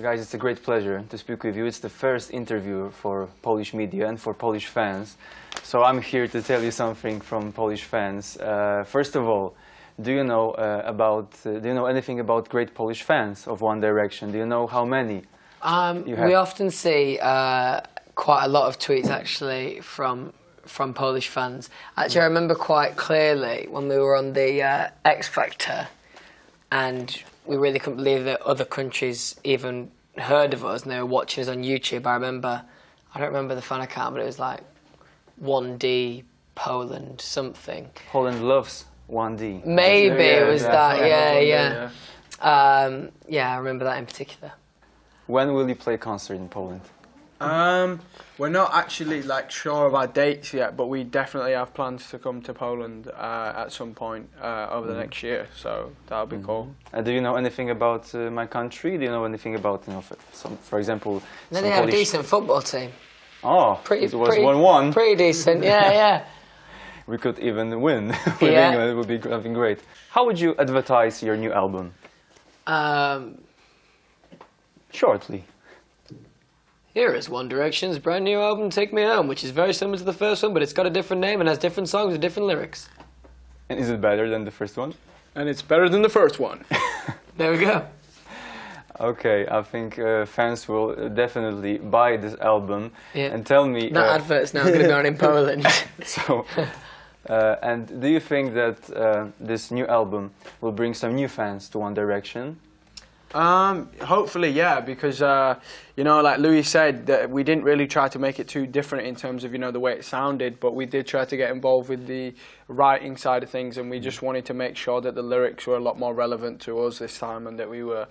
Guys, it's a great pleasure to speak with you. It's the first interview for Polish media and for Polish fans. So I'm here to tell you something from Polish fans. First of all, do you know anything about great Polish fans of One Direction? Do you know how many? We often see quite a lot of tweets actually from Polish fans. Actually, I remember quite clearly when we were on the X Factor, and we really couldn't believe that other countries even heard of us and they were watching us on YouTube. I don't remember the fan account, but it was like 1D Poland something. Poland loves 1D. Maybe yeah, it was that, yeah. Yeah, I remember that in particular. When will you play a concert in Poland? We're not actually sure of our dates yet, but we definitely have plans to come to Poland at some point over the next year. So that'll be cool. Do you know anything about my country? Do you know anything about, for example, then they have a decent football team. Oh, it was 1-1. Pretty decent, yeah. We could even win with England. It would be something great. How would you advertise your new album? Shortly. Here is One Direction's brand new album, Take Me Home, which is very similar to the first one, but it's got a different name and has different songs with different lyrics. And is it better than the first one? And it's better than the first one. There we go. Okay, I think fans will definitely buy this album and tell me... That advert's now going to be on in Poland. So, and do you think that this new album will bring some new fans to One Direction? Hopefully, yeah, because, like Louis said, that we didn't really try to make it too different in terms of, the way it sounded, but we did try to get involved with the writing side of things, and we just wanted to make sure that the lyrics were a lot more relevant to us this time, and that we were,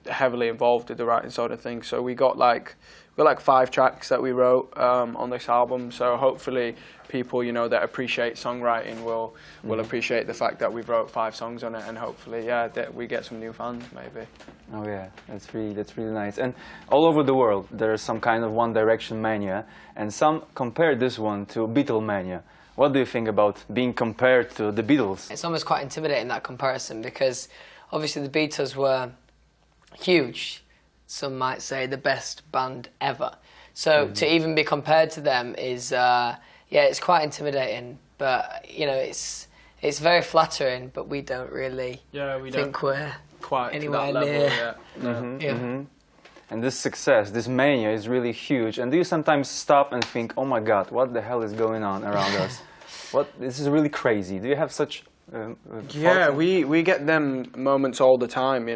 heavily involved with the writing side of things. So we got like 5 tracks that we wrote on this album, so hopefully people, that appreciate songwriting will appreciate the fact that we wrote 5 songs on it, and hopefully, that we get some new fans, maybe. Oh yeah, that's really nice. And all over the world, there is some kind of One Direction mania, and some compare this one to Beatlemania. What do you think about being compared to the Beatles? It's almost quite intimidating, that comparison, because obviously the Beatles were huge. Some might say the best band ever. So to even be compared to them is, it's quite intimidating. But it's very flattering. But we don't really think we're quite anywhere to that near. Level, And this success, this mania, is really huge. And do you sometimes stop and think, "Oh my God, what the hell is going on around us? This is really crazy." Do you have such? Yeah, we get them moments all the time.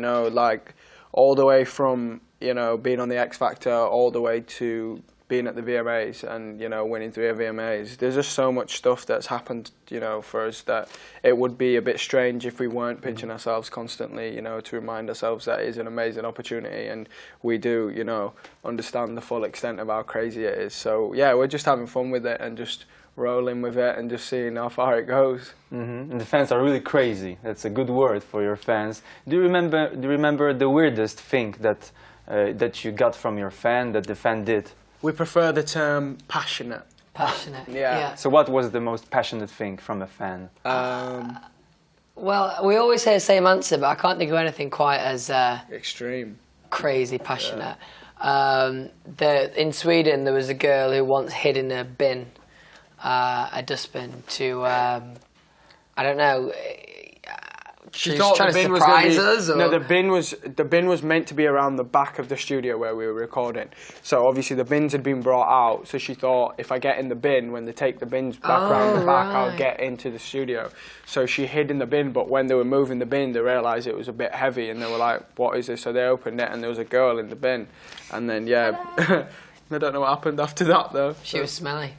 All the way from being on the X Factor all the way to being at the VMAs and winning 3 VMAs. There's just so much stuff that's happened for us that it would be a bit strange if we weren't pitching ourselves constantly to remind ourselves that it is an amazing opportunity, and we do understand the full extent of how crazy it is. So yeah, we're just having fun with it and just rolling with it and just seeing how far it goes. And the fans are really crazy. That's a good word for your fans. Do you remember the weirdest thing that you got from your fan, that the fan did? We prefer the term passionate. Passionate. Yeah. So what was the most passionate thing from a fan? Well, we always say the same answer, but I can't think of anything quite as extreme, crazy passionate. In Sweden, there was a girl who once hid in a bin, a dustbin, to I don't know. She was thought trying the bin to surprise us. No, the bin was meant to be around the back of the studio where we were recording. So obviously the bins had been brought out. So she thought, if I get in the bin, when they take the bins back around the back, I'll get into the studio. So she hid in the bin. But when they were moving the bin, they realised it was a bit heavy, and they were like, "What is this?" So they opened it, and there was a girl in the bin. And then I don't know what happened after that though. She was smelly.